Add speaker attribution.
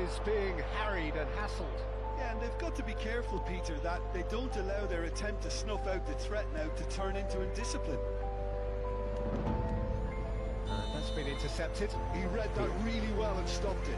Speaker 1: is being harried and hassled.
Speaker 2: Yeah, and they've got to be careful, Peter, that they don't allow their attempt to snuff out the threat now to turn into indiscipline.
Speaker 1: That's been intercepted.
Speaker 2: He read that really well and stopped it.